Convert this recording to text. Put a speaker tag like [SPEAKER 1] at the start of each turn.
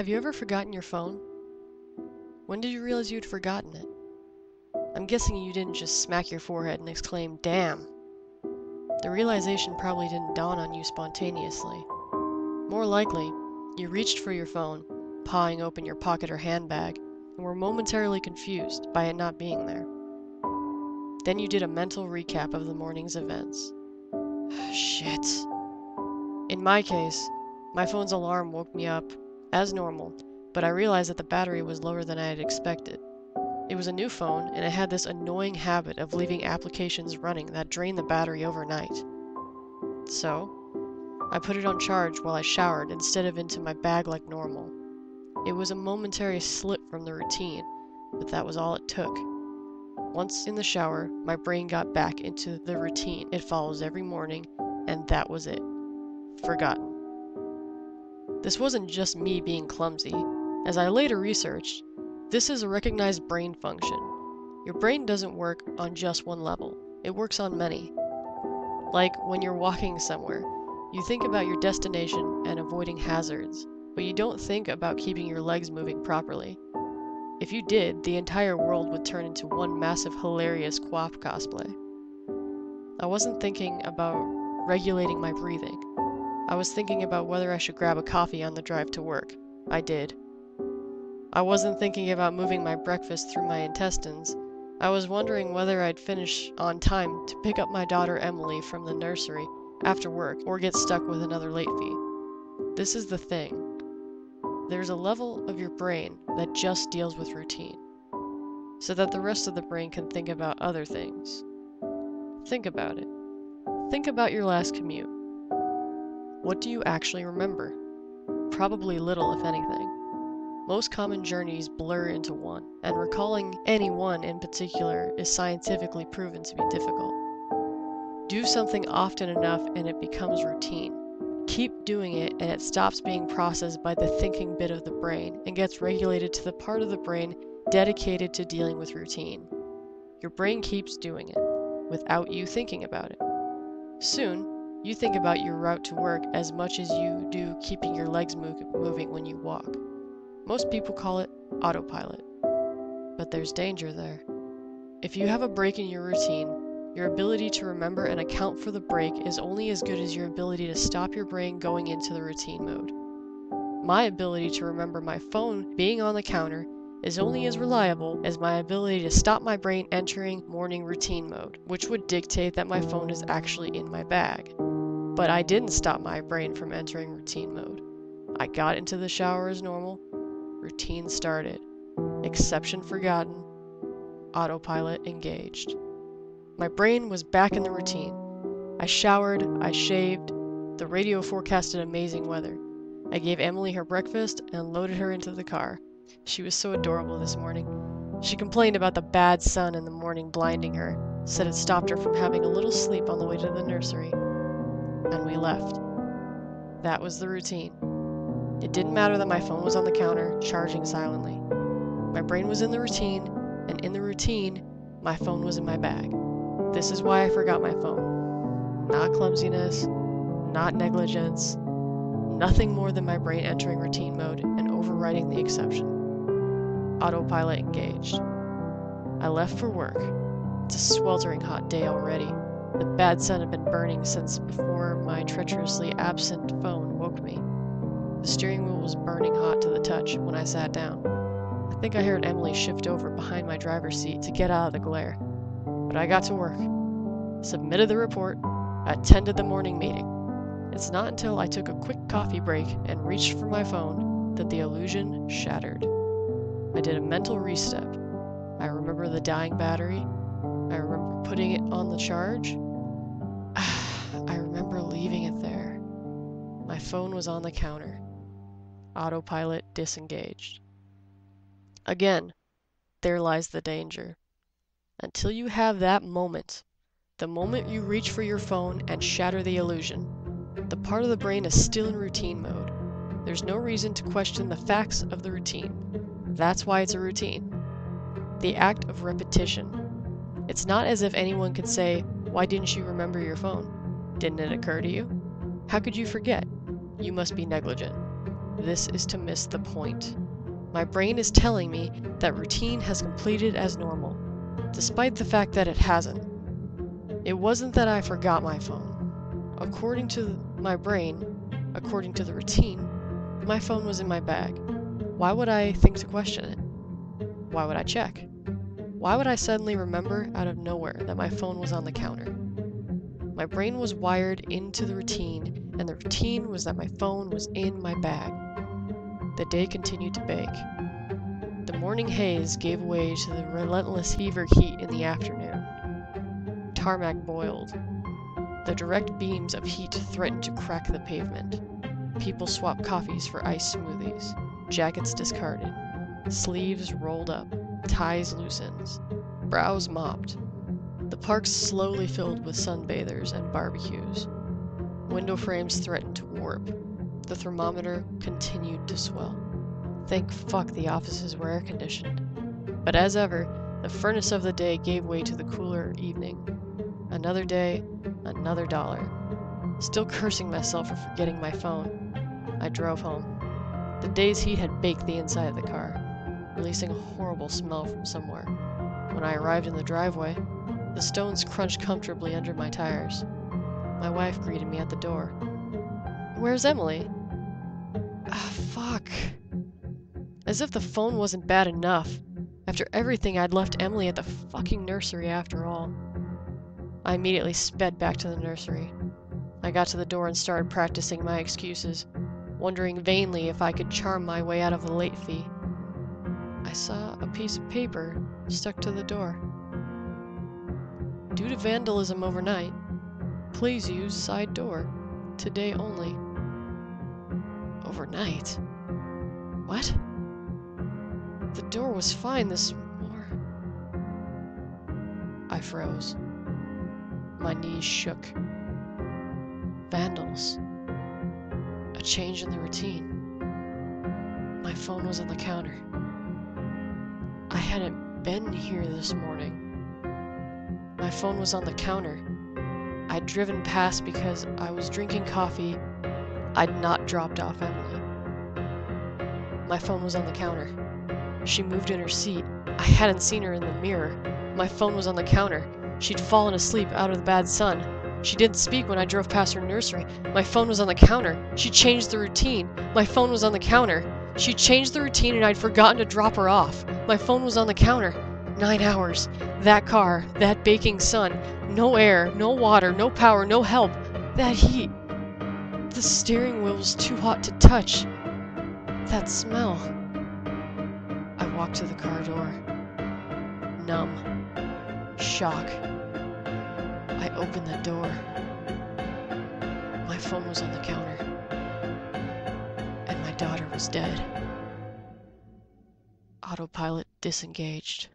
[SPEAKER 1] Have you ever forgotten your phone? When did you realize you'd forgotten it? I'm guessing you didn't just smack your forehead and exclaim, "Damn!" The realization probably didn't dawn on you spontaneously. More likely, you reached for your phone, pawing open your pocket or handbag, and were momentarily confused by it not being there. Then you did a mental recap of the morning's events. Shit. In my case, my phone's alarm woke me up, as normal, but I realized that the battery was lower than I had expected. It was a new phone, and it had this annoying habit of leaving applications running that drained the battery overnight. So, I put it on charge while I showered instead of into my bag like normal. It was a momentary slip from the routine, but that was all it took. Once in the shower, my brain got back into the routine it follows every morning, and that was it. Forgotten. This wasn't just me being clumsy. As I later researched, this is a recognized brain function. Your brain doesn't work on just one level, it works on many. Like when you're walking somewhere, you think about your destination and avoiding hazards, but you don't think about keeping your legs moving properly. If you did, the entire world would turn into one massive hilarious quaff cosplay. I wasn't thinking about regulating my breathing. I was thinking about whether I should grab a coffee on the drive to work. I did. I wasn't thinking about moving my breakfast through my intestines. I was wondering whether I'd finish on time to pick up my daughter Emily from the nursery after work or get stuck with another late fee. This is the thing. There's a level of your brain that just deals with routine, so that the rest of the brain can think about other things. Think about it. Think about your last commute. What do you actually remember? Probably little, if anything. Most common journeys blur into one, and recalling any one in particular is scientifically proven to be difficult. Do something often enough and it becomes routine. Keep doing it and it stops being processed by the thinking bit of the brain and gets regulated to the part of the brain dedicated to dealing with routine. Your brain keeps doing it, without you thinking about it. Soon, you think about your route to work as much as you do keeping your legs moving when you walk. Most people call it autopilot, but there's danger there. If you have a break in your routine, your ability to remember and account for the break is only as good as your ability to stop your brain going into the routine mode. My ability to remember my phone being on the counter is only as reliable as my ability to stop my brain entering morning routine mode, which would dictate that my phone is actually in my bag. But I didn't stop my brain from entering routine mode. I got into the shower as normal. Routine started. Exception forgotten. Autopilot engaged. My brain was back in the routine. I showered, I shaved. The radio forecasted amazing weather. I gave Emily her breakfast and loaded her into the car. She was so adorable this morning. She complained about the bad sun in the morning blinding her, said it stopped her from having a little sleep on the way to the nursery. And we left. That was the routine. It didn't matter that my phone was on the counter, charging silently. My brain was in the routine, and in the routine, my phone was in my bag. This is why I forgot my phone. Not clumsiness, not negligence, nothing more than my brain entering routine mode and overriding the exception. Autopilot engaged. I left for work. It's a sweltering hot day already. The bad sun had been burning since before my treacherously absent phone woke me. The steering wheel was burning hot to the touch when I sat down. I think I heard Emily shift over behind my driver's seat to get out of the glare. But I got to work, submitted the report, attended the morning meeting. It's not until I took a quick coffee break and reached for my phone that the illusion shattered. I did a mental restep. I remember the dying battery. I remember putting it on the charge. I remember leaving it there. My phone was on the counter. Autopilot disengaged. Again, there lies the danger. Until you have that moment, the moment you reach for your phone and shatter the illusion, the part of the brain is still in routine mode. There's no reason to question the facts of the routine. That's why it's a routine. The act of repetition. It's not as if anyone could say, "Why didn't you remember your phone? Didn't it occur to you? How could you forget? You must be negligent." This is to miss the point. My brain is telling me that routine has completed as normal, despite the fact that it hasn't. It wasn't that I forgot my phone. According to my brain, according to the routine, my phone was in my bag. Why would I think to question it? Why would I check? Why would I suddenly remember out of nowhere that my phone was on the counter? My brain was wired into the routine, and the routine was that my phone was in my bag. The day continued to bake. The morning haze gave way to the relentless fever heat in the afternoon. Tarmac boiled. The direct beams of heat threatened to crack the pavement. People swapped coffees for iced smoothies. Jackets discarded. Sleeves rolled up. Ties loosened. Brows mopped. The parks slowly filled with sunbathers and barbecues. Window frames threatened to warp. The thermometer continued to swell. Thank fuck the offices were air-conditioned. But as ever, the furnace of the day gave way to the cooler evening. Another day, another dollar. Still cursing myself for forgetting my phone, I drove home. The day's heat had baked the inside of the car, releasing a horrible smell from somewhere. When I arrived in the driveway, the stones crunched comfortably under my tires. My wife greeted me at the door. "Where's Emily?" Ah, fuck. As if the phone wasn't bad enough. After everything, I'd left Emily at the fucking nursery after all. I immediately sped back to the nursery. I got to the door and started practicing my excuses, wondering vainly if I could charm my way out of the late fee. I saw a piece of paper stuck to the door. "Due to vandalism overnight, please use side door. Today only." Overnight? What? The door was fine this morning. I froze. My knees shook. Vandals. A change in the routine. My phone was on the counter. I hadn't been here this morning. My phone was on the counter. I'd driven past because I was drinking coffee. I'd not dropped off Emily. My phone was on the counter. She moved in her seat. I hadn't seen her in the mirror. My phone was on the counter. She'd fallen asleep out of the bad sun. She didn't speak when I drove past her nursery. My phone was on the counter. She changed the routine. My phone was on the counter. She changed the routine and I'd forgotten to drop her off. My phone was on the counter. 9 hours. That car. That baking sun. No air. No water. No power. No help. That heat. The steering wheel was too hot to touch. That smell. I walked to the car door. Numb. Shock. I opened the door. My phone was on the counter. And my daughter was dead. Autopilot disengaged.